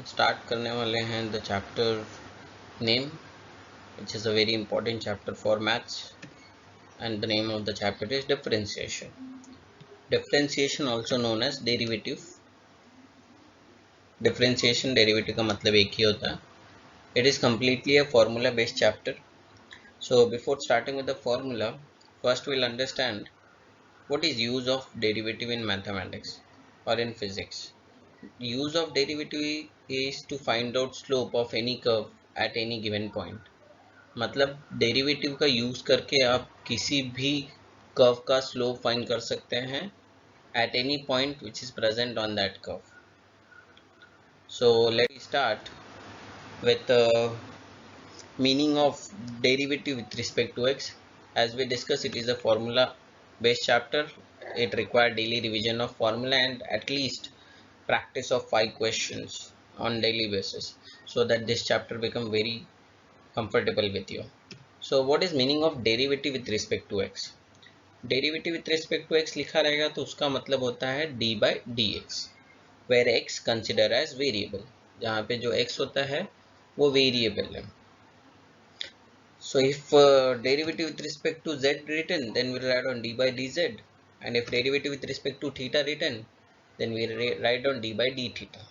हम स्टार्ट करने वाले हैं the chapter name which is a very important chapter for maths, and the name of the chapter is differentiation. Differentiation also known as derivative. Differentiation derivative का मतलब एक ही होता है. It is completely a formula based chapter. So before starting with the formula, first we'll understand what is use of derivative in mathematics or in physics. Use of derivative is to find out slope of any curve at any given point. मतलब derivative का use करके आप किसी भी curve का slope find कर सकते हैं at any point which is present on that curve. So let's start with meaning of derivative with respect to x. As we discussed, it is a formula based chapter. It requires daily revision of formula and at least practice of 5 questions on daily basis, so that this chapter become very comfortable with you. So what is meaning of derivative with respect to x? Derivative with respect to x लिखा रहेगा तो उसका मतलब होता है d by d x, where x consider as variable. जहाँ पे जो x होता है वो वेरिएबल है. So if derivative with respect to z written, then we'll write on d by dz, and if derivative with respect to theta written, then we write on d by d theta.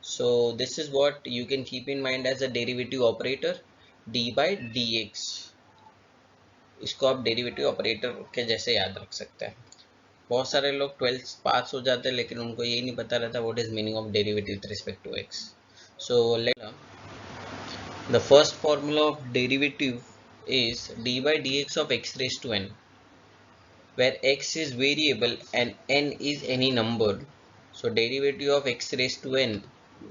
So this is what you can keep in mind as a derivative operator, d by dx. इसको आप derivative operator के जैसे याद रख सकते हैं. बहुत सारे लोग 12th पास हो जाते हैं लेकिन उनको यही नहीं पता रहता what is meaning of derivative with respect to x. So let the first formula of derivative is d by dx of x raised to n, where x is variable and n is any number. So derivative of x raised to n,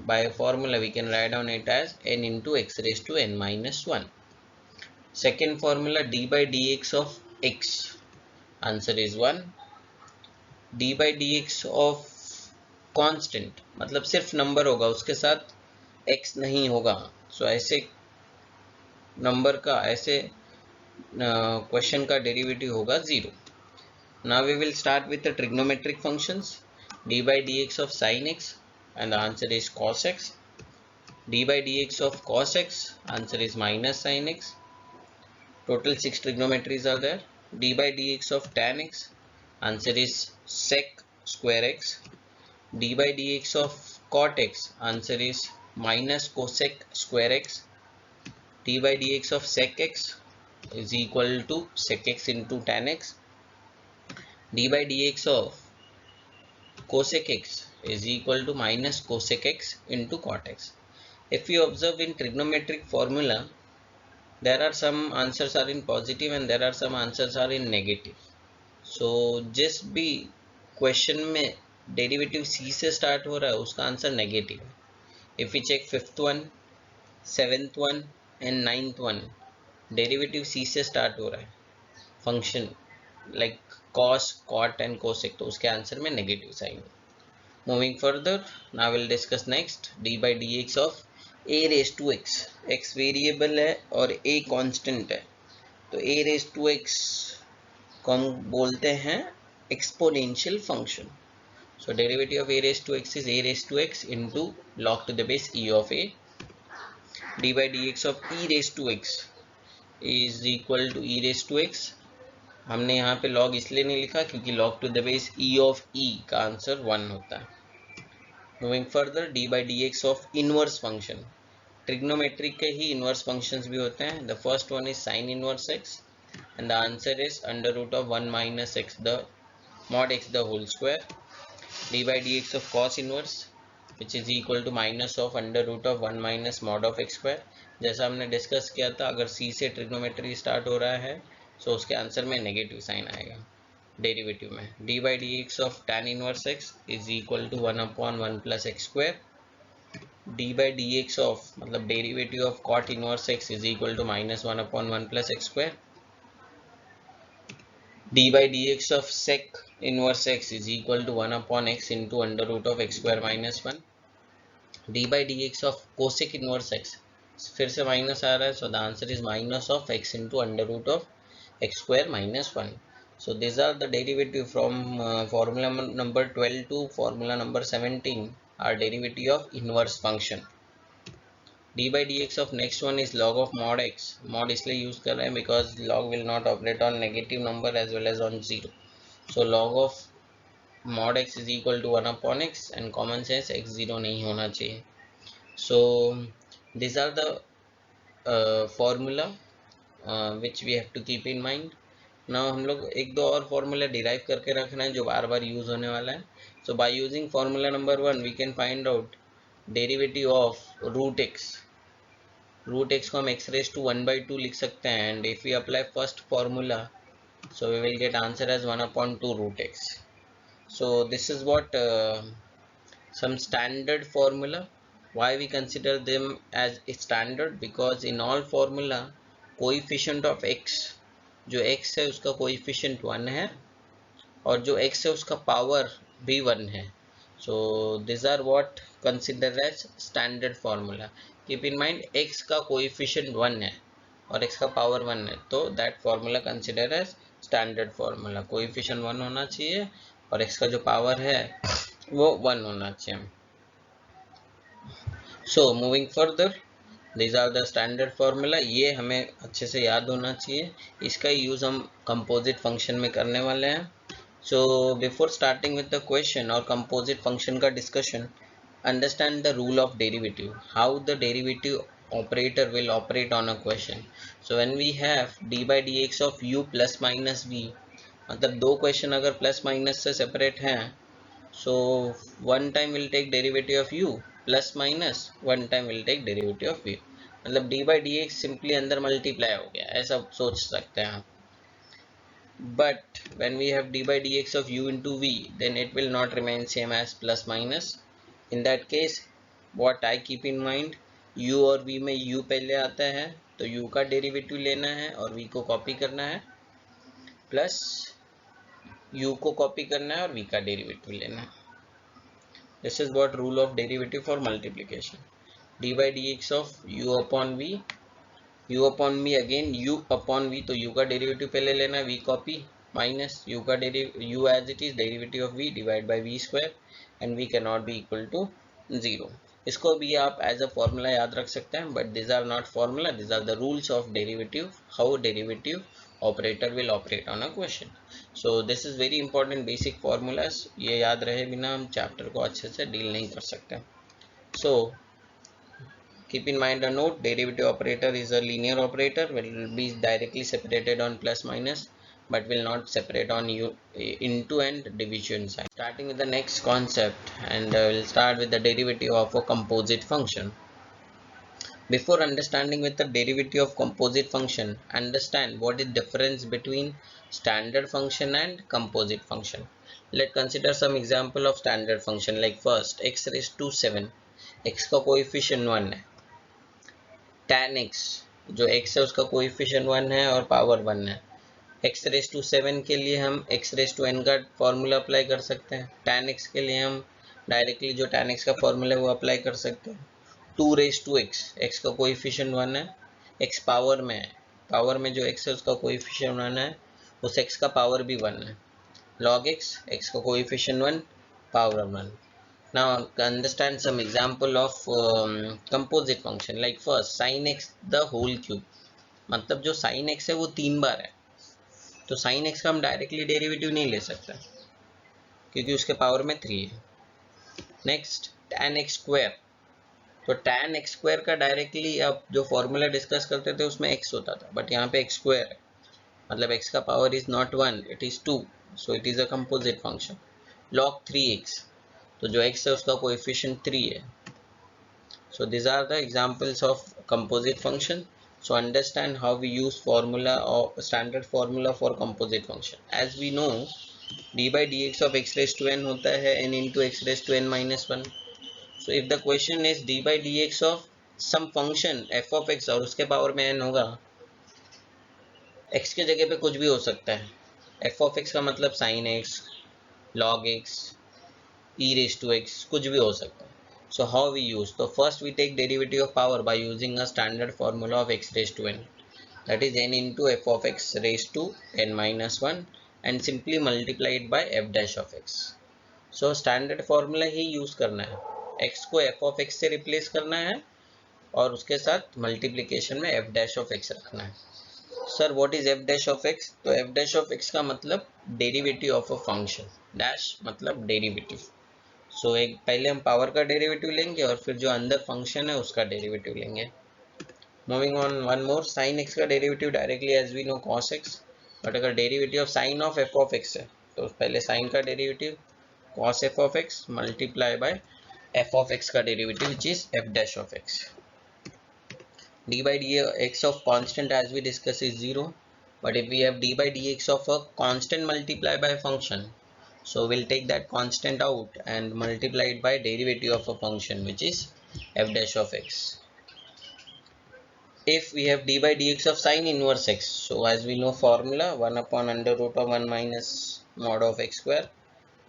by formula we can write down it as n into x raised to n minus 1. Second formula, d by dx of x, answer is 1. d by dx of constant मतलब सिर्फ number होगा, उसके साथ x नहीं होगा. सो ऐसे number का, ऐसे क्वेश्चन का डेरिवेटिव होगा 0. Now we will start with the trigonometric functions. d by dx of sin x, and the answer is cos x. d by dx of cos x, answer is minus sin x. Total 6 trigonometries are there. d by dx of tan x, answer is sec square x. d by dx of cot x, answer is minus cosec square x. d by dx of sec x is equal to sec x into tan x. d by dx of cosec x is equal to minus cosec x into cot x. If you observe in trigonometric formula, there are some answers are in positive and there are some answers are in negative. So जिस भी question में derivative c से start हो रहा है उसका answer negative है. If we check 5th one, 7th one and 9th one, derivative c से स्टार्ट हो रहा है function like cos, cot and cosec, तो उसके आंसर में नेगेटिव साइन है. Moving further, now will discuss next d by dx of a raised to x. x वेरिएबल है और a कांस्टेंट है, तो a raised to x को हम बोलते हैं exponential function. So derivative of a raised to x is a raised to x into log to the base e of a. d by dx of e raised to x is equal to e raised to x. हमने यहाँ पे log इसलिए नहीं लिखा क्योंकि log to the base e of e का answer 1 होता है. Moving further, d by dx of inverse function. Trigonometric के ही इनवर्स फंक्शंस भी होते हैं. The first one is sine inverse x, and the answer is under root of 1 minus x the mod x the whole square. d by dx of cos inverse, which is equal to minus of under root of 1 minus mod of x square. जैसा हमने discuss किया था, अगर c से trigonometry start हो रहा है तो उसके आंसर में नेगेटिव साइन आएगा डेरिवेटिव में. d by dx of tan inverse x is equal to 1 upon 1 plus x square. d by dx of मतलब derivative of cot inverse x is equal to minus 1 upon 1 plus x square. d by dx of sec inverse x is equal to 1 upon x into under root of x square minus 1. d by dx of cosec inverse x, फिर से minus आ रहा है, so the answer is minus of x into under root of x square minus 1. So these are the derivative from formula number 12 to formula number 17. our derivative of inverse function. D by dx of next one is log of mod x. Mod इसलिए use कर रहे हैं because log will not operate on negative number as well as on 0. So log of mod x is equal to 1 upon x and common sense x0 नहीं होना चाहिए. So these are the formula which we have to keep in mind. Now हम लोग एक दो और formula derive करके रखना है जो बार बार यूज होने वाला है. So by using formula number 1 we can find out derivative of root x. Root x को हम एक्स रेज टू 1/2 लिख सकते हैं and if we apply first formula so we will get answer as 1/2 root x. So this is what some standard formula. Why we consider them as standard? Because in all formula coefficient of x, जो x है उसका coefficient 1 है और जो x है उसका power भी 1 है. So these are what considered as standard formula. Keep in mind x का coefficient 1 है और x का पावर 1 है, तो that formula considered as standard formula. coefficient 1 होना चाहिए और x का जो पावर है वो 1 होना चाहिए. So moving further, these are the standard formula. ये हमें अच्छे से याद होना चाहिए. इसका यूज हम composite function में करने वाले हैं. So before starting with the question or composite function का discussion, understand the rule of derivative, how the derivative operator will operate on a question. So when we have d by dx of u plus minus v, मतलब दो question अगर plus minus से separate हैं, so one time will take derivative of u plus minus, one time will take derivative of v. मतलब d by dx simply अंदर multiply हो गया, ऐसा सोच सकते हैं आप. But when we have d by dx of u into v, then it will not remain same as plus minus. In that case what I keep in mind, u और v में u पहले आता है तो u का derivative लेना है और v को कॉपी करना है, प्लस u को कॉपी करना है और v का डेरिवेटिव लेना है. This is what rule of derivative for multiplication. d by dx of u upon v, u upon v again u upon v, तो u का डेरिवेटिव पहले लेना है, v कॉपी, माइनस u का derivative u as it is derivative of v divide by v square and v can not be equal to 0. इसको भी आप as a formula याद रख सकते हैं, but this are not formula, this are the rules of derivative, how derivative operator will operate on a question. So this is very important basic formulas. ये याद रहे बिना हम चैप्टर को अच्छे से डील नहीं कर सकते. सो keep in mind a note, derivative operator is a linear operator, will be directly separated on plus minus but will not separate on into and division sign. Starting with the next concept, and we'll start with the derivative of a composite function. Before understanding with the derivative of composite function, understand what is difference between standard function and composite function. Let's consider some example of standard function. Like first x raised to 7, x का coefficient 1 है, tan x जो x है उसका coefficient 1 है और power 1 है. x raise to 7 के लिए हम x रेज टू n का फॉर्मूला अप्लाई कर सकते हैं. tan x के लिए हम डायरेक्टली जो tan x का फॉर्मूला है वो अप्लाई कर सकते हैं. 2 रेज टू x, x का कोएफिशिएंट 1 है, x पावर में है, पावर में जो x है उसका कोएफिशिएंट 1 है, उस x का पावर भी 1 है. log x, x का coefficient 1, power 1. Now understand some example of composite function. Like first sin x the whole cube, मतलब जो sin x है वो 3 बार है, तो sin x का हम डायरेक्टली डेरिवेटिव नहीं ले सकते क्योंकि उसके पावर में 3 है. नेक्स्ट tan x स्क्वायर, तो tan x स्क्वायर का डायरेक्टली आप जो फॉर्मूला डिस्कस करते थे उसमें x होता था, बट यहाँ पे x स्क्वायर है, मतलब x का power is not 1, it is 2, so it is a composite function. log 3x, तो जो x है उसका कोएफिशिएंट 3 है. So these are the examples of composite function. So understand how we use formula or standard formula for composite function. As we know, d by dx of x raised to n होता है n into x raised to n minus 1. So if the question is d by dx of some function f of x और उसके power में n होगा, x के जगह पे कुछ भी हो सकता है. f of x का मतलब sin x, log x, e raised to x, कुछ भी हो सकता है. So how we use? So first we take derivative of power by using a standard formula of x raised to n, that is n into f of x raised to n minus 1, and simply multiply it by f dash of x. So standard formula he use करना है. x को f of x से replace करना है और उसके साथ multiplication में f डैश ऑफ x रखना है। Sir what is f dash of x? तो f डैश ऑफ x का मतलब derivative of a function, dash मतलब डेरिवेटिव। सो एक पहले हम पावर का डेरिवेटिव लेंगे और फिर जो अंदर फंक्शन है उसका डेरिवेटिव लेंगे। Moving on, one more, sine x का derivative directly as we know cos x, but अगर derivative of sine of f of x है तो पहले साइन का derivative cos f of x multiply by f of x का derivative which is f dash of x. d by dx of constant as we discuss is 0, but if we have d by dx of a constant multiplied by a function, so we'll take that constant out and multiply it by derivative of a function which is f dash of x. If we have d by dx of sine inverse x, so as we know formula 1 upon under root of 1 minus mod of x square.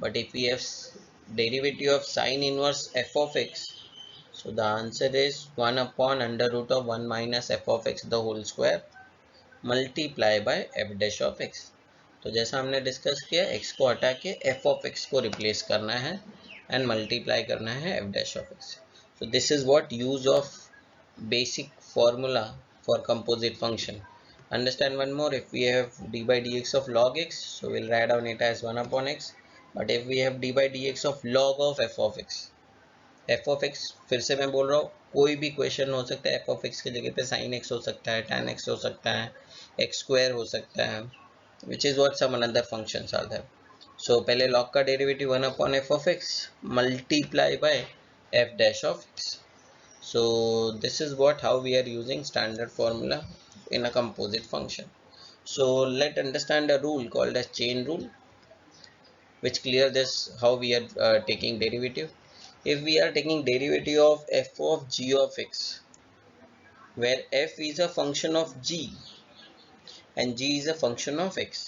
But if we have derivative of sine inverse f of x, so the answer is 1 upon under root of 1 minus f of x the whole square multiply by f dash of x. तो जैसा हमने discuss किया, x को हटा के f of x को replace करना है एंड मल्टीप्लाई करना है f dash of x. So this is what use of basic formula for composite function. Understand one more, if we have d by dx of log x, so we'll write down it as 1 upon x. But if we have d by dx of log of f of x, f of x फिर से मैं बोल रहा हूँ कोई भी question हो सकता है, f of x की जगह पे sin x हो सकता है, tan x हो सकता है, x square हो सकता है, which is what some another functions are there. So पहले log का derivative 1 upon f of x multiply by f dash of x. So this is what how we are using standard formula in a composite function. So let's understand a rule called as chain rule, which clear this how we are taking derivative. If we are taking derivative of f of g of x, where f is a function of g and g is a function of x,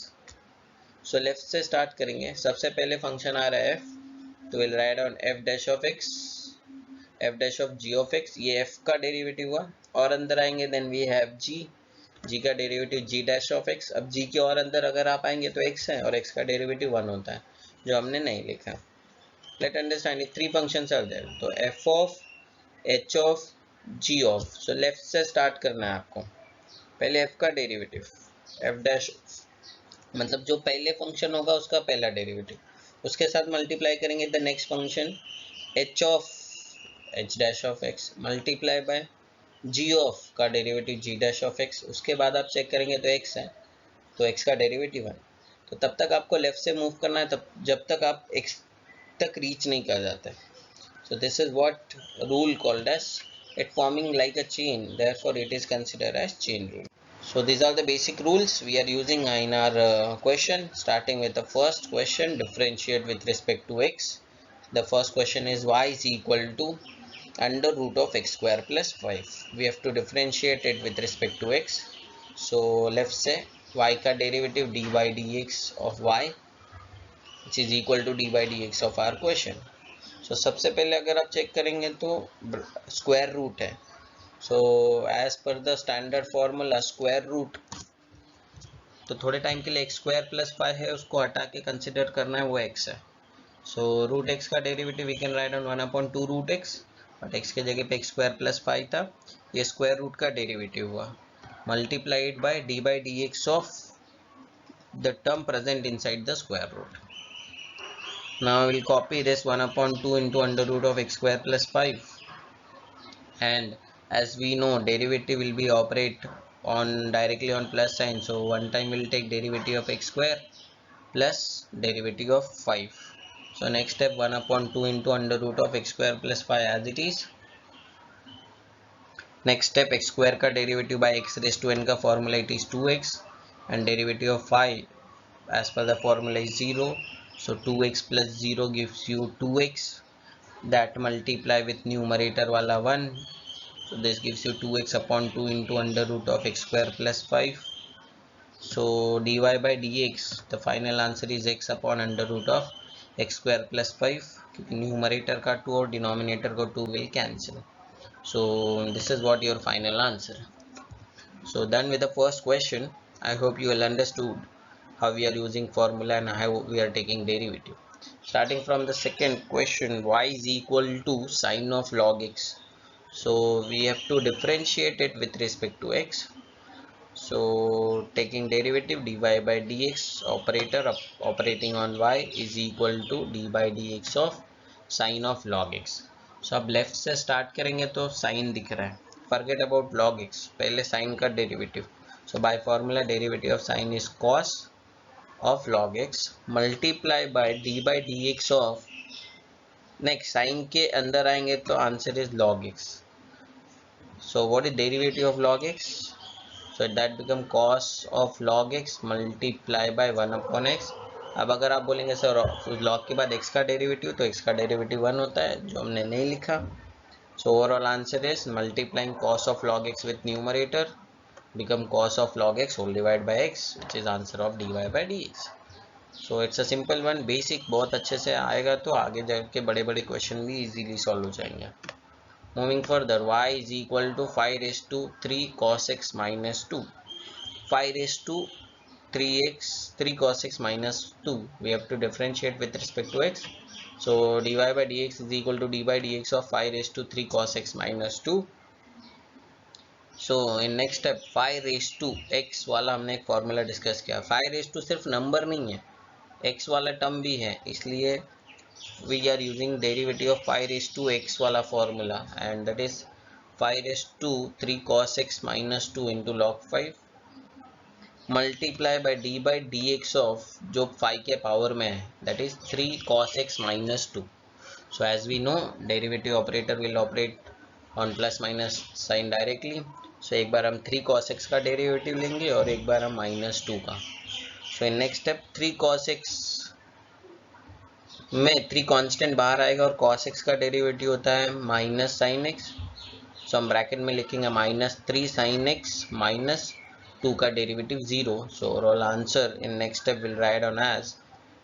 so left से start करेंगे. सबसे पहले function आ रहा है f, तो will write down f dash of x, f dash of g of x, ये f का derivative हुआ. और अंदर आएंगे देन वी हैव g का derivative g dash of x. अब g के और अंदर अगर आप आएंगे तो x है और x का डेरिवेटिव 1 होता है जो हमने नहीं लिखा. Let understand it, three functions are there. तो f of h of g of, so left से स्टार्ट करना है आपको. पहले f का डेरिवेटिव f डैश, मतलब जो पहले फंक्शन होगा उसका पहला डेरिवेटिव, उसके साथ मल्टीप्लाई करेंगे the next function h of h dash of x multiply by g of का derivative g dash of x. उसके बाद आप चेक करेंगे तो x है तो x का डेरिवेटिव 1. तो तब तक आपको लेफ्ट से मूव करना है तब जब तक आप x तक रीच नहीं कर जाते. So this is what rule called as it forming like a chain, therefore it is considered as chain rule. So these are the basic rules we are using in our question. Starting with the first question, differentiate with respect to x. The first question is y is equal to under root of x square plus 5. We have to differentiate it with respect to x. So let's say y का derivative dy dx of y which is equal to dy dx of our question. So सबसे पहले अगर आप check करेंगे तो square root है. So as per the standard formula square root, तो थोड़े टाइम के लिए एक्स स्क्वायर प्लस 5 है उसको हटा के कंसिडर करना है वो x है. सो रूट एक्स का derivative we can write on 1 upon 2 root x, but x के जगह पे एक्स स्क्वायर प्लस 5 था, ये स्क्वायर रूट का डेरिवेटिव हुआ multiplied by d by d x of the term present inside the square root. Now I will copy this 1 upon 2 into under root of x square plus 5, and as we know derivative will be operate on directly on plus sign, so one time we'll take derivative of x square plus derivative of 5. So next step 1 upon 2 into under root of x square plus 5 as it is. Next step x square का derivative by x raised to n का formula it is 2x, and derivative of 5 as per the formula is 0. So 2x plus 0 gives you 2x, that multiply with numerator wala 1, so this gives you 2x upon 2 into under root of x square plus 5. So dy by dx, the final answer is x upon under root of x square plus 5, क्योंकि numerator का 2 और denominator को 2 will cancel. So this is what your final answer. So done with the first question. I hope you will understood how we are using formula and how we are taking derivative. Starting from the second question, y is equal to sine of log x. So we have to differentiate it with respect to x. So taking derivative dy by dx operator operating on y is equal to d by dx of sine of log x. So अब left से start करेंगे तो sine दिख रहा है, forget about log x, पहले sine का derivative. So by formula derivative of sine is cos of log x multiply by dx of, next sine के अंदर आएंगे तो answer is log x. So what is derivative of log x? So that become cos of log x multiply by 1 upon x. अब अगर आप बोलेंगे sir log के बाद x का डेरिवेटिव, तो x का डेरिवेटिव 1 होता है, जो हमने नहीं लिखा. So overall answer is multiplying cos of log x with numerator become cos of log x whole divided by x, which is answer of dy by dx. So it's a simple one, basic बहुत अच्छे से आएगा तो आगे जाके बड़े बड़े question भी इजीली सॉल्व हो जाएंगे. Moving further, y is equal to 5 raised to 3 cos x minus 2. 5 raised to 3 cos x minus 2. We have to differentiate with respect to x. So dy by dx is equal to d by dx of 5 raised to 3 cos x minus 2. So in next step 5 raised to x वाला हमने एक formula discuss किया. 5 raised to सिर्फ number नहीं है, x वाला term भी है, इसलिए we are using derivative of 5 raised to x वाला formula, and that is 5 raised to 3 cos x minus 2 into log 5 multiply by d by dx of जो 5 के पावर में है, that is 3 cos x minus 2. So as we know derivative operator will operate on plus minus sign directly. So एक बार हम 3 cos x का derivative लेंगे और एक बार हम minus 2 का. So in next step 3 cos x में 3 कांस्टेंट बाहर आएगा और cos x का डेरिवेटिव होता है माइनस साइन x. सो हम ब्रैकेट में लिखेंगे माइनस 3 साइन x माइनस 2 का derivative 0. So overall answer in next step will write on as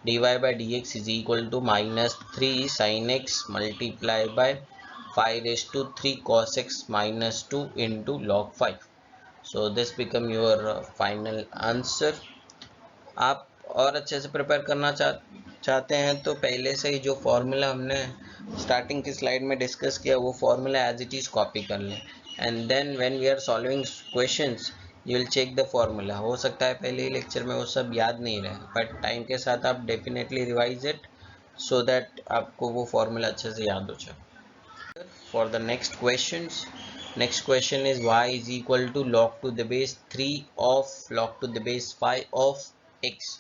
dy by dx is equal to minus 3 sin x multiplied by 5 raised to 3 cos x minus 2 into log 5. So this become your final answer. आप और अच्छे से prepare करना चाहते हैं तो पहले से ही जो फॉर्मूला हमने स्टार्टिंग की स्लाइड में डिस्कस किया वो formula as it is copy कर लें, and then when we are solving questions you will check the formula. हो सकता है पहले ही लेक्चर में वो सब याद नहीं रहे, बट टाइम के साथ आप definitely revise it so that आपको वो फॉर्मूला अच्छे से याद हो जाए. For the next question is y is equal to log to the base 3 of log to the base 5 of x.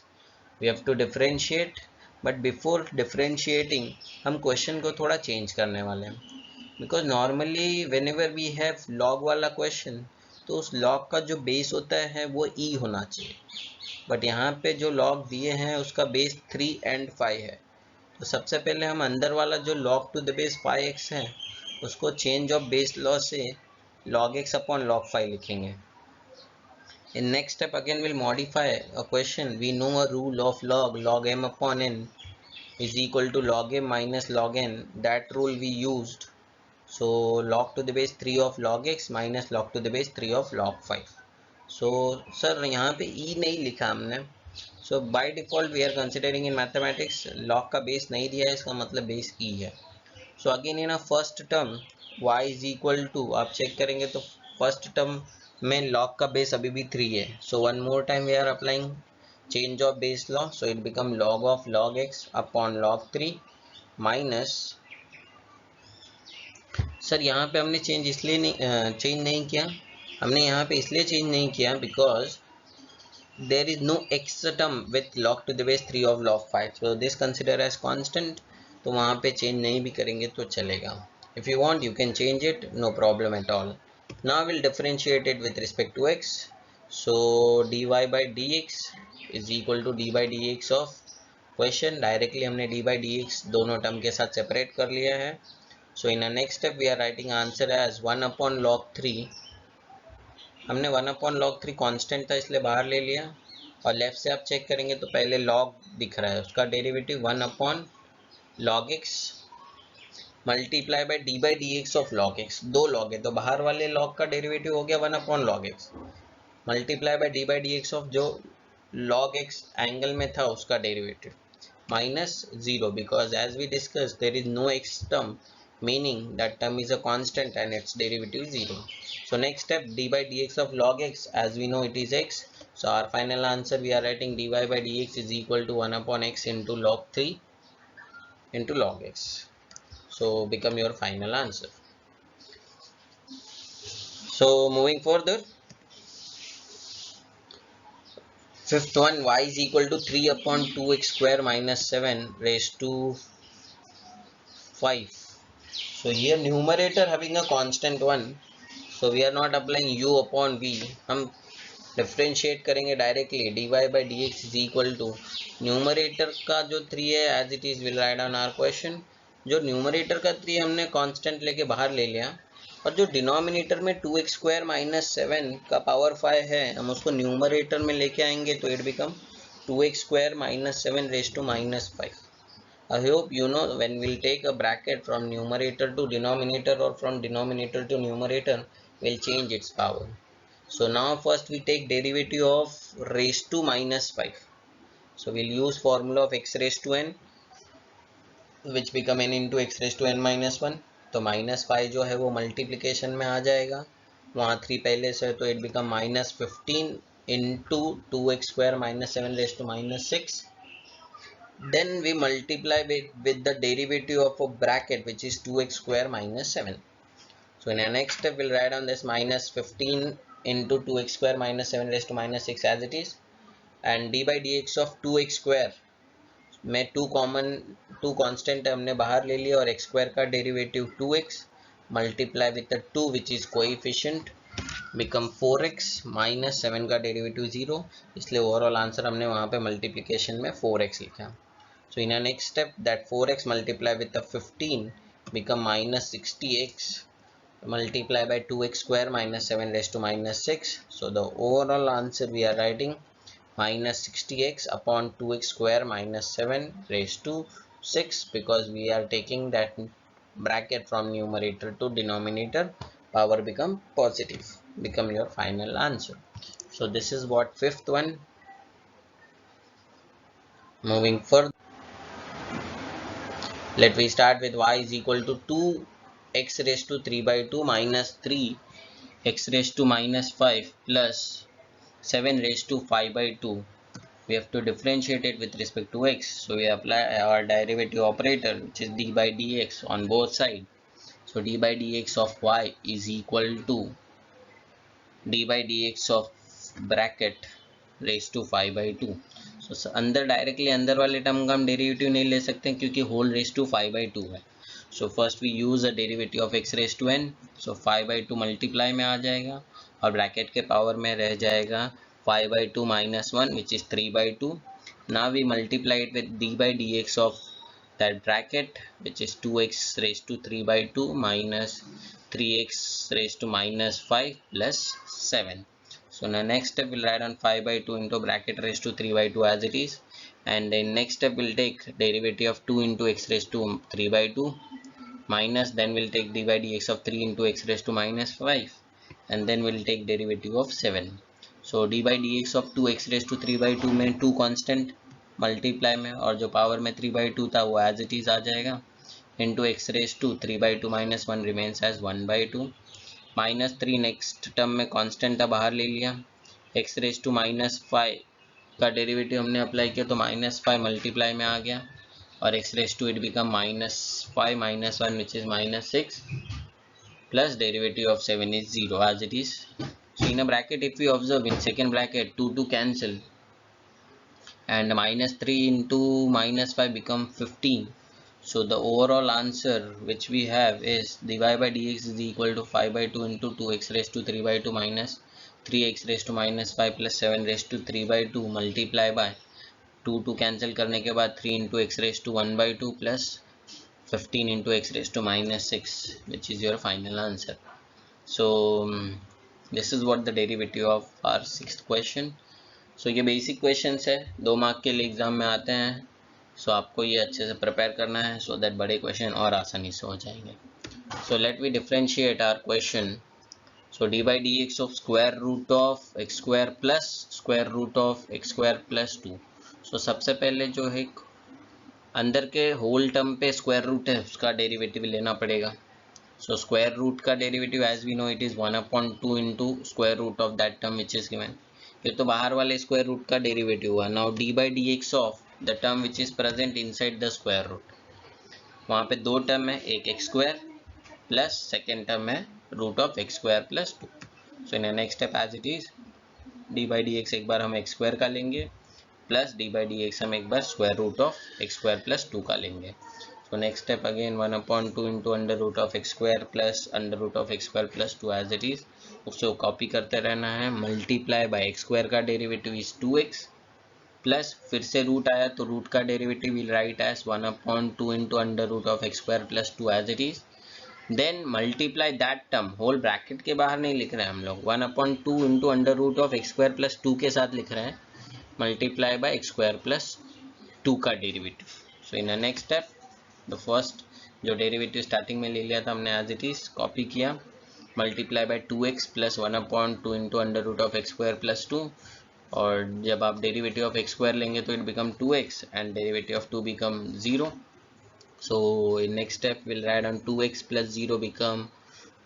We have to differentiate, but before differentiating हम question को थोड़ा चेंज करने वाले हैं, because normally whenever we have log वाला question तो उस log का जो बेस होता है वो e होना चाहिए, बट यहाँ पे जो log दिए हैं उसका बेस 3 and 5 है. तो सबसे पहले हम अंदर वाला जो log to the base 5x है उसको चेंज ऑफ बेस लॉ से log x upon log 5 लिखेंगे. In next step again we'll modify a question. We know a rule of log m upon n is equal to log m minus log n. That rule we used. So log to the base 3 of log x minus log to the base 3 of log 5. So sir यहाँ पे e नहीं लिखा हमने. So by default we are considering in mathematics log का base नहीं दिया है, इसका मतलब बेस e है. So again in a first term y is equal to, आप चेक करेंगे तो फर्स्ट टर्म में log का बेस अभी भी 3 है. So one more time we are applying change of base law, so it become log of log x upon log 3 minus, sir यहाँ पे हमने चेंज इसलिए नहीं चेंज नहीं किया, हमने यहाँ पे इसलिए चेंज नहीं किया because there is no x term with log to the base 3 of log 5, so this consider as constant. तो वहाँ पे चेंज नहीं भी करेंगे तो चलेगा. If you want you can change it, no problem at all. Now we'll differentiate it with respect to x. So dy by dx is equal to d by dx of question. Directly हमने d by dx दोनों term के साथ separate कर लिया है. So in the next step we are writing answer as 1 upon log 3. हमने 1 upon log 3 constant था इसलिए बाहर ले लिया, और लेफ्ट से आप चेक करेंगे तो पहले log दिख रहा है, उसका derivative 1 upon log x multiply by d by d x of log x. दो log है तो बाहर वाले log का डेरिवेटिव हो गया 1 upon log x multiply by d by d x of जो log x एंगल में था उसका derivative minus 0, because as we discussed there is no x term, meaning that term is a constant and its derivative is 0. So next step, d by dx of log x, as we know it is x, so our final answer we are writing dy by dx is equal to 1 upon x into log 3 into log x. So become your final answer. So moving further, fifth one, y is equal to 3 upon 2x square minus 7 raised to 5. So here numerator having a constant 1, so we are not applying u upon v, हम differentiate करेंगे directly dy by dx is equal to numerator का जो 3 है as it is will write on our question, जो numerator का 3 हमने constant लेके बाहर ले लिया, और जो डिनोमिनेटर में 2x स्क्वायर माइनस 7 का पावर 5 है हम उसको न्यूमरेटर में लेके आएंगे तो it become 2x square minus 7 raised to minus 5. I hope you know when we'll take a bracket from numerator to denominator or from denominator to numerator, we'll change its power. So now first we take derivative of raised to minus 5. So we'll use formula of x raised to n, which become n into x raised to n minus 1. तो minus 5 जो है वो multiplication में आ जाएगा, वहाँ 3 पहले से, तो it become minus 15 into 2x square minus 7 raised to minus 6. Then we multiply with the derivative of a bracket which is 2x square minus 7. So in our next step we'll write on this minus 15 into 2x square minus 7 raised to minus 6 as it is, and d by dx of 2x square में to constant हमने बाहर ले लिया और x square का derivative 2x multiply with the 2 which is coefficient become 4x minus 7 का derivative 0, इसलिए overall answer हमने वहाँ पे मल्टीप्लिकेशन में 4x लिखा. So in our next step that 4x multiply with the 15 become minus 60x multiply by 2x square minus 7 raised to minus 6. So the overall answer we are writing minus 60x upon 2x square minus 7 raised to 6, because we are taking that bracket from numerator to denominator, power become positive, become your final answer. So this is what fifth one. Moving further, let me start with y is equal to 2x raised to 3 by 2 minus 3x raised to minus 5 plus 7 raised to 5 by 2. We have to differentiate it with respect to x, so we apply our derivative operator which is d by dx on both sides. So d by dx of y is equal to d by dx of bracket raised to 5 by 2. So अंदर directly अंदर वाले term का हम derivative नहीं ले सकते हैं क्योंकि होल रेज टू 5 by 2 है. So first we use a derivative of x raise to n, so 5 by 2 multiply में आ जाएगा और ब्रैकेट के पावर में रह जाएगा 5 by 2 minus 1 which is 3 by 2. Now we multiply it with d by dx of that bracket which is 2x raised to 3 by 2 minus 3x raised to minus 5 plus 7. So in the next step we'll write on 5 by 2 into bracket raised to 3 by 2 as it is, and in next step we'll take derivative of 2 into x raised to 3 by 2 minus, then we'll take d by dx of 3 into x raised to minus 5, and then we'll take derivative of 7. So d by dx of 2x raised to 3 by 2 में 2 constant multiply में, और जो power में 3 by 2 था वो as it is आ जाएगा, into x raised to 3 by 2 minus 1 remains as 1 by 2 minus 3 next term में कांस्टेंट था बाहर ले लिया, x raised to minus 5 का डेरिवेटिव हमने अप्लाई किया तो माइनस 5 मल्टीप्लाई में आ गया और x raised to it become minus 5 minus 1 which is minus 6 plus derivative of 7 is 0 as it is. So in a bracket if we observe in second bracket 2 to cancel and minus 3 into minus 5 become 15. So the overall answer which we have is dy by dx is equal to 5 by 2 into 2x raised to 3 by 2 minus 3x raised to minus 5 plus 7 raised to 3 by 2 multiply by 2 to cancel करने के बाद 3 into x raised to 1 by 2 plus 15 into x raised to minus 6 which is your final answer. So this is what the derivative of our sixth question. So ये basic questions है, 2 mark के लिए exam में आते हैं, सो आपको ये अच्छे से प्रिपेयर करना है सो दैट बड़े क्वेश्चन और आसानी से हो जाएंगे. So let we differentiate our question. So d by d x of square root of x square plus 2. सो सबसे पहले जो है अंदर के होल टर्म पे स्क्वायर रूट है, उसका डेरिवेटिव लेना पड़ेगा. So square root का derivative as we know it is 1/2 into square root of that term which is given. ये तो बाहर वाले स्क्वायर रूट का डेरिवेटिव हुआ. Now d by dx of the term which is present inside the square root. वहाँ पे दो term है, एक x square plus second term है root of x square plus 2. So in next step as it is d by dx एक बार हम x square का लेंगे प्लस d by dx हम एक बार square root of x square plus 2 का लेंगे. So next step again 1/2 into under root of x square plus under root of x square plus 2 as it is. उसको copy करते रहना है. Multiply by x square का derivative is 2x plus फिर से root आया तो रूट का derivative will write as 1/2 into under root of x square plus 2 as it is. Then multiply that term, whole bracket के बाहर नहीं लिख रहे हैं हम लोग, 1/2 into under root of x square plus 2 के साथ लिख रहे हैं multiply by x square plus 2 का derivative. So in next step the first जो डेरिवेटिव स्टार्टिंग में ले लिया था हमने एज इट इज कॉपी किया, multiply by 2x plus 1/2 into under root of x square plus 2. और जब आप डेरिवेटिव ऑफ एक्स स्क्वायर लेंगे तो it become 2x and derivative of 2 become 0. So in next step will write on 2x plus 0 become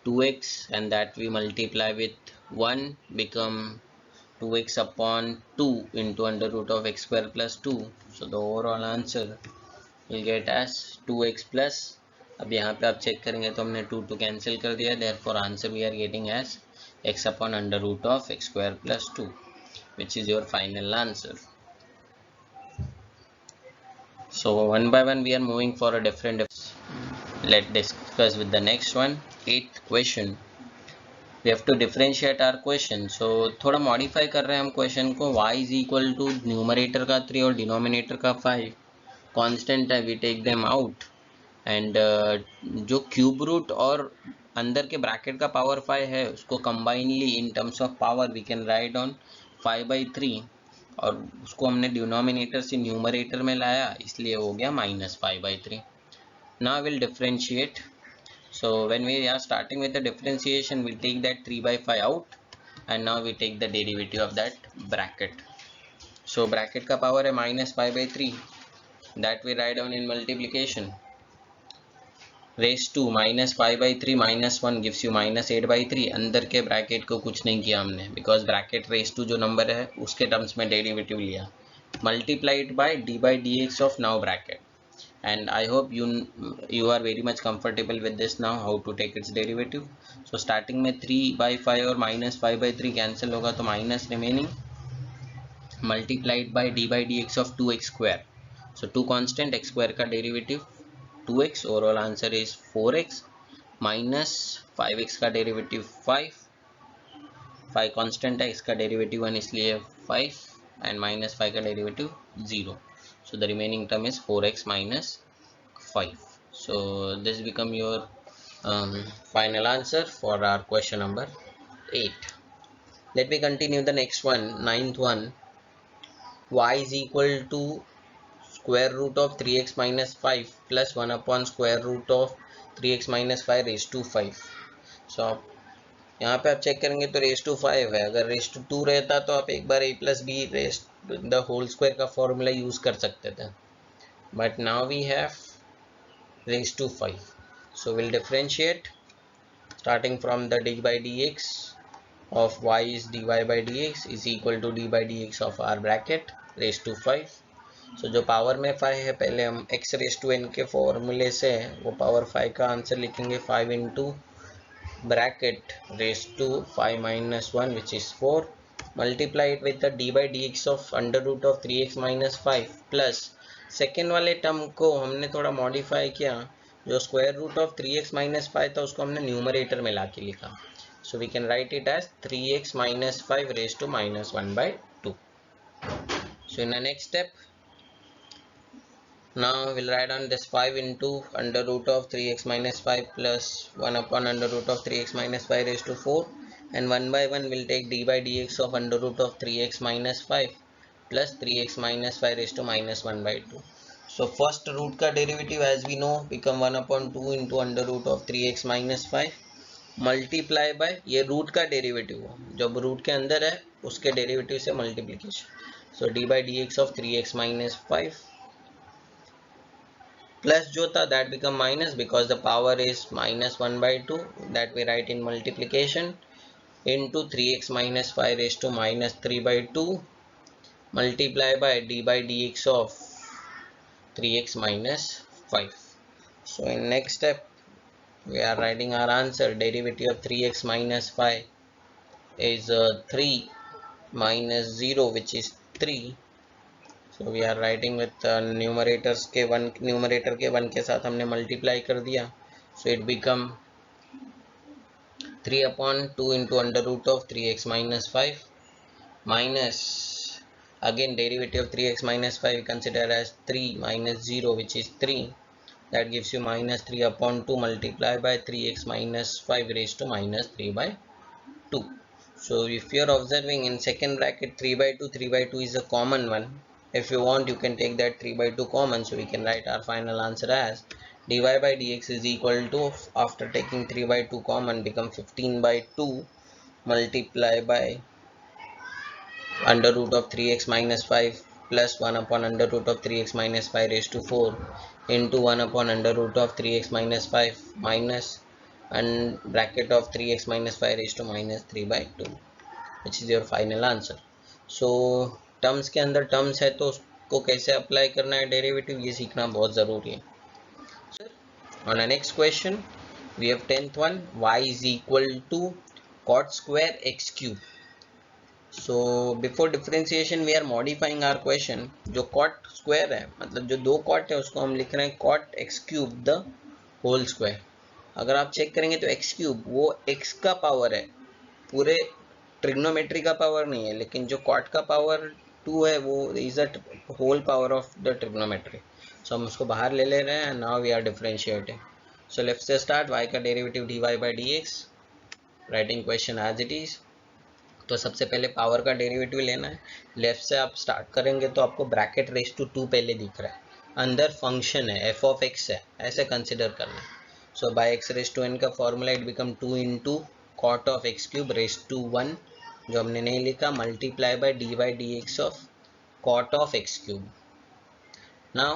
2x and that we multiply with 1 become 2x upon 2 into under root of x square plus 2. So the overall answer will get as 2x plus, अब यहाँ पे आप check करेंगे तो हमने 2 to cancel कर दिया, therefore answer we are getting as x upon under root of x square plus 2 which is your final answer. So one by one we are moving for a different. Let's discuss with the next one. 8th question. We have to differentiate our question. So थोड़ा modify कर रहे हैं हम question को. y is equal to numerator का 3 और denominator का 5 constant है, we take them out and जो क्यूब रूट और अंदर के ब्रैकेट का पावर 5 है उसको combinely in terms of power we can write on 5/3 और उसको हमने डिनोमिनेटर से न्यूमरेटर में लाया इसलिए हो गया -5/3. Now will differentiate. So when we are starting with the differentiation we take that 3/5 out and now we take the derivative of that bracket. So bracket का पावर है -5/3, that we write down in multiplication. Raised to -5/3 -1 gives you -8/3. अंदर के bracket को कुछ नहीं किया हमने because bracket raised to जो नंबर है उसके टर्म्स में डेरिवेटिव लिया, multiplied by d by dx of now bracket. And I hope you are very much comfortable with this now how to take its derivative. So starting में 3/5 और -5/3 cancel होगा तो minus remaining multiplied by d by dx of 2x square. So 2 constant x square का derivative 2x, overall answer is 4x minus 5x का derivative 5 constant है, इसका derivative 1 इसलिए 5 and -5 का derivative 0. So the remaining term is 4x minus 5. So this become your final answer for our question number 8. Let me continue the next one, 9th one. Y is equal to square root of 3x minus 5 plus 1 upon square root of 3x minus 5 raised to 5. So यहाँ पे आप check करेंगे तो raised to 5 है, अगर raised to 2 रहता तो आप एक बार a plus b raised the whole square का फॉर्मूला यूज कर सकते थे, but now we have raised to 5. So we'll differentiate starting from the d by dx of y is dy by dx is equal to d by dx of our bracket raised to 5. So जो power में 5 है पहले हम x race to n के फॉर्मूले से वो power 5 का आंसर लिखेंगे 5 into bracket raise to 5 minus 1 which is 4 multiply it with the d by dx of under root of 3x minus 5 plus second वाले टर्म को हमने थोड़ा मॉडिफाई किया, जो square root of 3x minus 5 था उसको हमने न्यूमरेटर में लाके लिखा. So we can write it as 3x minus 5 raise to -1/2. So in the next step now we'll write on this 5 into under root of 3x minus 5 plus 1 upon under root of 3x minus 5 raised to 4 and 1 by 1 we'll take d by dx of under root of 3x minus 5 plus 3x minus 5 raised to -1/2. So first root का derivative as we know become 1 upon 2 into under root of 3x minus 5 multiply by ये root का derivative हो, जब root के अंदर है उसके derivative से multiplication. So d by dx of 3x minus 5 plus जो था that become minus because the power is minus 1 by 2 that we write in multiplication into 3x minus 5 raised to minus 3 by 2 multiply by d by dx of 3x minus 5. So in next step we are writing our answer. Derivative of 3x minus 5 is 3 minus 0 which is 3. So we are writing with numerators के 1 numerator के 1 के साथ हमने multiply कर दिया. So it become 3 upon 2 into under root of 3x minus 5 minus again derivative of 3x minus 5 consider as 3 minus 0 which is 3. That gives you minus 3 upon 2 multiplied by 3x minus 5 raised to minus 3 by 2. So if you are observing in second bracket 3 by 2, 3 by 2 is a common one. If you want, you can take that 3 by 2 common. So we can write our final answer as dy by dx is equal to, after taking 3 by 2 common, become 15 by 2 multiply by under root of 3x minus 5 plus 1 upon under root of 3x minus 5 raised to 4 into 1 upon under root of 3x minus 5 minus and bracket of 3x minus 5 raised to minus 3 by 2, which is your final answer. So terms के अंदर terms है तो उसको कैसे apply करना है derivative, ये सीखना बहुत ज़रूरी है. On the next question we have 10th one, y is equal to cot square x cube. So before differentiation we are modifying our question. जो cot square है मतलब जो दो cot है उसको हम लिख रहे हैं cot x cube the whole square. अगर आप चेक करेंगे तो x cube वो x का पावर है, पूरे ट्रिग्नोमेट्री का पावर नहीं है, लेकिन जो कॉट का पावर 2 है वो is a whole power of the trigonometry. So हम उसको बाहर ले ले रहे हैं. Now we are differentiating. So left से स्टार्ट. y का derivative dy by d x, writing question as it is. तो सबसे पहले पावर का डेरिवेटिव लेना है. लेफ्ट से आप स्टार्ट करेंगे तो आपको ब्रैकेट रेस टू 2 पहले दिख रहा है, अंदर फंक्शन है f ऑफ x है, ऐसे कंसिडर करना है. So by x raise to n का formula it become 2 into cot of x cube raise to 1 जो हमने नहीं लिखा multiply by d by d x of cot of x cube. Now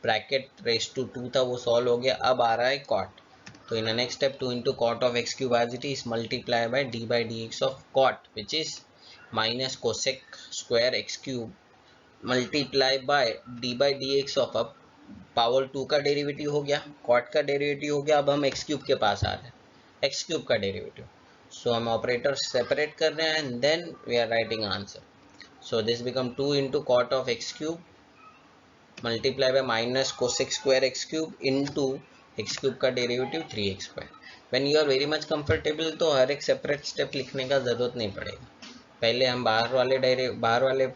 bracket raise to 2 था वो solve हो गया, अब आ रहा है कॉट. तो in next step 2 into cot of x cube as it is multiply by d by d x of cot which is minus cosec square x cube multiply by d by d x of, अब power 2 का derivative हो गया, cot का derivative हो गया, अब हम x cube के पास आ रहे हैं, एक्स क्यूब का डेरिवेटिव. सो हम ऑपरेटर सेपरेट कर रहे हैं and then we are writing answer. So this become 2 into cot of x cube multiply by minus cosec square x cube into x cube का derivative 3x square. When you are very much comfortable तो हर एक separate step लिखने का ज़रूरत नहीं पड़ेगा. पहले हम बाहर वाले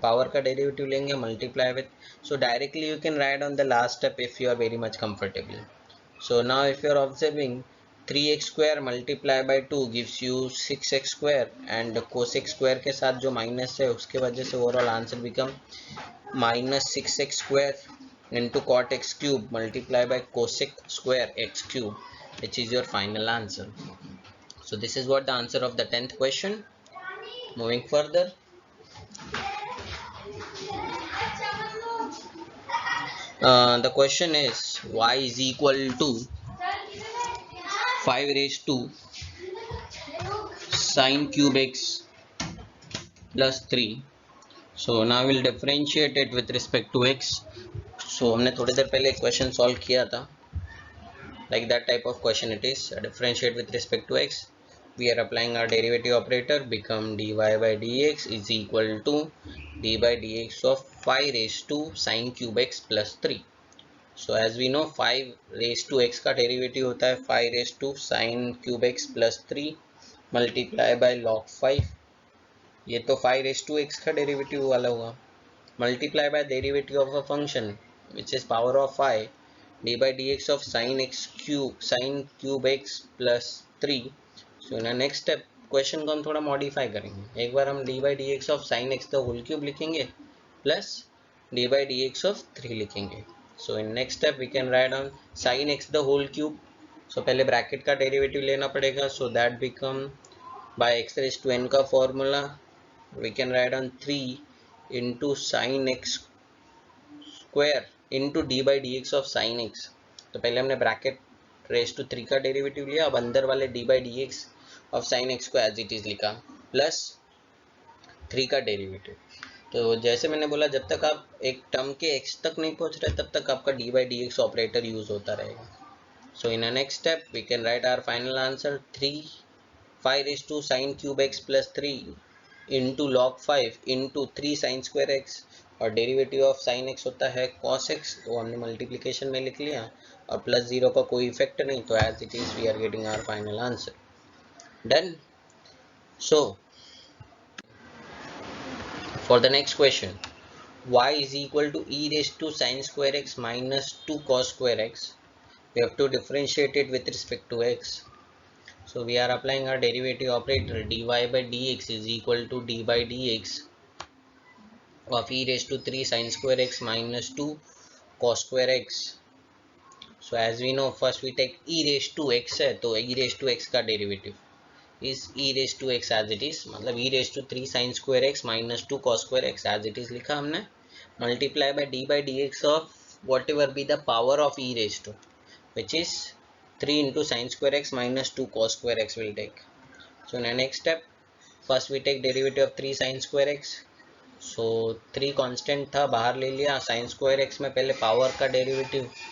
पावर का डेरिवेटिव लेंगे multiply with. So directly you can write on the last step if you are very much comfortable. So now if you are observing 3x square multiply by 2 gives you 6x square and cosec square के साथ जो minus है उसके वजह से overall answer become minus 6x square into cot x cube multiplied by cosec square x cube which is your final answer. So this is what the answer of the 10th question. Moving further, the question is y is equal to 5 raised to sine cube x plus 3. So now we'll differentiate it with respect to x. So हमने थोड़ी देर पहले question solve किया था, like that type of question it is. Differentiate with respect to x. We are applying our derivative operator, become dy by dx is equal to d by dx of 5 raised to sine cube x plus 3. So as we know 5 raised to x का derivative होता है 5 raised to sine cube x plus 3 multiply by log 5. ये तो 5 raised to x का derivative वाला हुआ, multiply by derivative of a function which is power of 5 d by d x of sine cube x plus 3. So in next step question को हम थोड़ा modify करेंगे. एक बार हम d by d x of sine x the whole cube लिखेंगे plus d by d x of 3 लिखेंगे. So in next step we can write on sine x the whole cube. So पहले bracket का derivative लेना पड़ेगा. So that become by x raise to n का formula we can write on 3 into sine x square into d by d x of sine x. तो पहले हमने bracket raise to 3 का derivative लिया, अब अंदर वाले D by d x of sine x को एज इट इज लिखा प्लस 3 का डेरिवेटिव। तो जैसे मैंने बोला जब तक आप एक टर्म के x तक नहीं पहुंच रहे तब तक आपका d by d x operator use होता रहेगा। So in next step we can write our final answer 5 raise to sine cube x plus 3 into log 5 into 3 sine square x, और डेरिवेटिव ऑफ साइन एक्स होता है cos x, तो हमने multiplication में लिख लिया और प्लस 0 का कोई इफेक्ट नहीं, तो as it is we are getting our final answer. Done. So for the next question, y is equal to e raised to sin square x minus 2 cos square x. We have to differentiate it with respect to x. So we are applying our derivative operator, dy by dx is equal to d by dx of e raised to 3 sin square x minus 2 cos square x. So as we know, first we take e raised to x है, तो e raised to x का derivative is e raised to x as it is, मतलब e raised to 3 sin square x minus 2 cos square x as it is लिखा हमने, multiply by d by dx of whatever be the power of e raised to, which is 3 into sin square x minus 2 cos square x will take. So in the next step, first we take derivative of 3 sin square x. So 3 constant था, बाहर ले लिया, sin square x में पहले power का derivative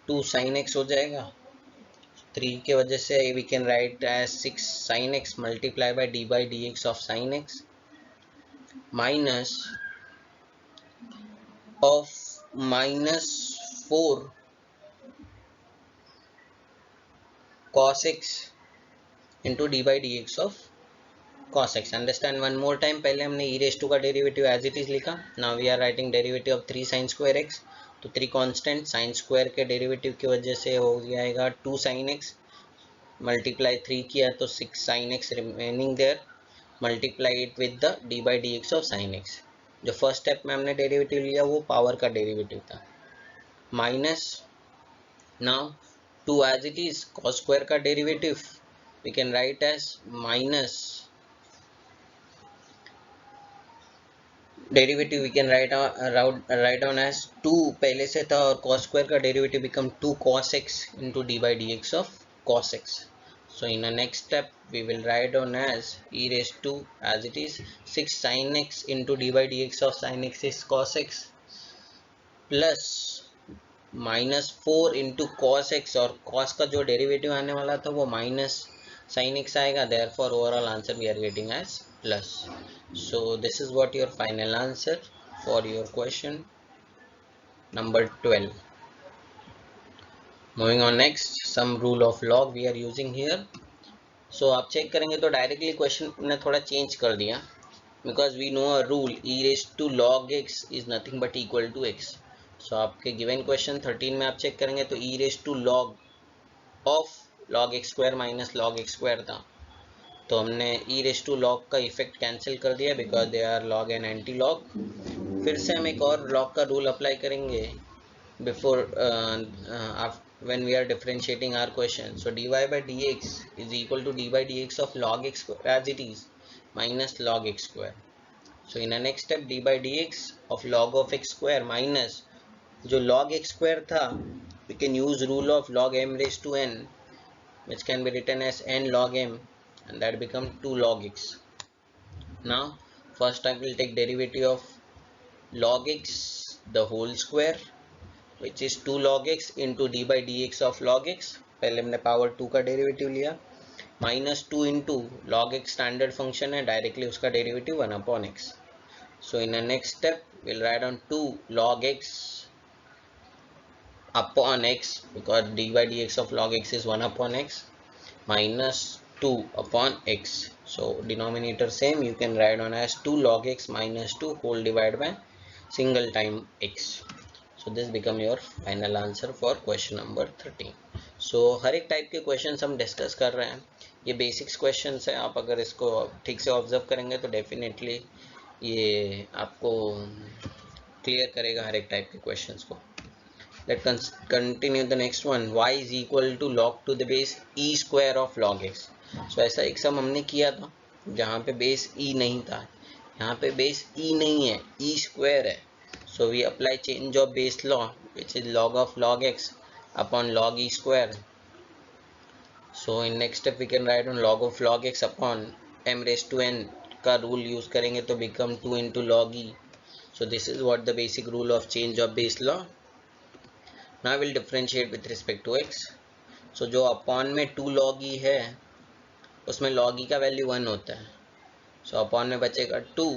2 sin x हो जाएगा, 3 के वजह से we can write as 6 sin x multiply by d by dx of sin x minus of minus 4 cos x into d by dx of cos x. Understand one more time, पहले हमने e raised to का derivative as it is लिखा, now we are writing derivative of 3 sin square x, तो 3 constant sin square के derivative की वजह से हो जाएगा 2 sin x, मल्टीप्लाई 3 किया तो 6 sin x remaining there, multiply it with the d by d x of sine x. जो फर्स्ट स्टेप में हमने डेरिवेटिव लिया वो पावर का डेरिवेटिव था, minus now 2 as it is cos square का derivative we can write as minus derivative we can write down as 2 पहले से था, और cos स्क्वायर का derivative become 2 cos x into d by dx of cos x. So in the next step we will write down as e raised to as it is 6 sin x into d by dx of sin x is cos x plus minus 4 into cos x, और cos का जो derivative आने वाला था वो minus sin x आएगा, therefore overall answer we are getting as plus. So this is what your final answer for your question number 12. Moving on next, some rule of log we are using here. So आप check करेंगे तो directly question ने थोड़ा change कर दिया, because we know a rule e raised to log x is nothing but equal to x. So आपके given question 13 में आप चेक करेंगे तो e raised to log of log x square minus log x square था, तो हमने e raised to log का effect cancel कर दिया because they are log and anti log. फिर से हम एक और log का रूल अप्लाई करेंगे before when we are differentiating our question. So dy by dx is equal to d by dx of log x square as it is minus log x square. So in the next step d by dx of log of x square minus जो log x square था, we can use rule of log m raised to n, which can be written as n log m, and that become 2 log x. Now first I will take derivative of log x the whole square, which is 2 log x into d by dx of log x, पहले हमने power 2 का derivative लिया, minus 2 into log x standard function है, directly उसका derivative 1 upon x. So in the next step we'll write down 2 log x upon x, because d by dx of log x is 1 upon x, minus 2 upon x. So denominator same, you can write down as 2 log x minus 2 whole divided by single time x. So this become your final answer for question number 13. So हर एक type के question हम discuss कर रहे हैं, ये basics question है, आप अगर इसको ठीक से ऑब्जर्व करेंगे तो डेफिनेटली ये आपको क्लियर करेगा हर एक टाइप के क्वेश्चंस को. Let's continue the next one. Y is equal to log to the base e square of log x. So ऐसा एक सम हमने किया था जहाँ पे बेस e नहीं था, यहाँ पे बेस e नहीं है, e स्क्वायर है. So we apply change of base law, which is log of log x upon log e square. So in next step we can write on log of log x upon m raised to n का rule use करेंगे तो become 2 into log e. So this is what the basic rule of change of base law. Now I will differentiate with respect to x. So जो upon में 2 log e है उसमें log e का value 1 होता है. So upon में बचेगा 2.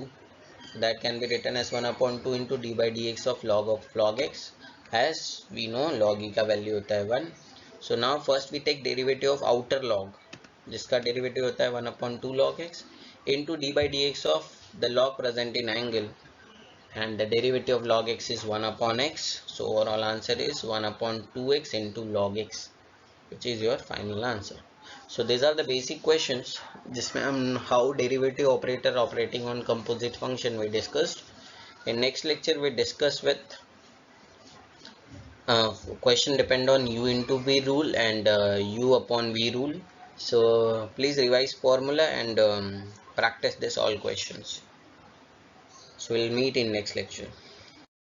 That can be written as 1 upon 2 into d by dx of log x, as we know log e का value होता है 1. So now first we take derivative of outer log, जिसका derivative होता है 1 upon 2 log x into d by dx of the log present in angle, and the derivative of log x is 1 upon x. So overall answer is 1 upon 2x into log x, which is your final answer. So these are the basic questions जिसमें हम how derivative operator operating on composite function we discussed. In next lecture we discuss with question depend on u into v rule and u upon v rule. So please revise formula and practice this all questions. So we'll meet in next lecture.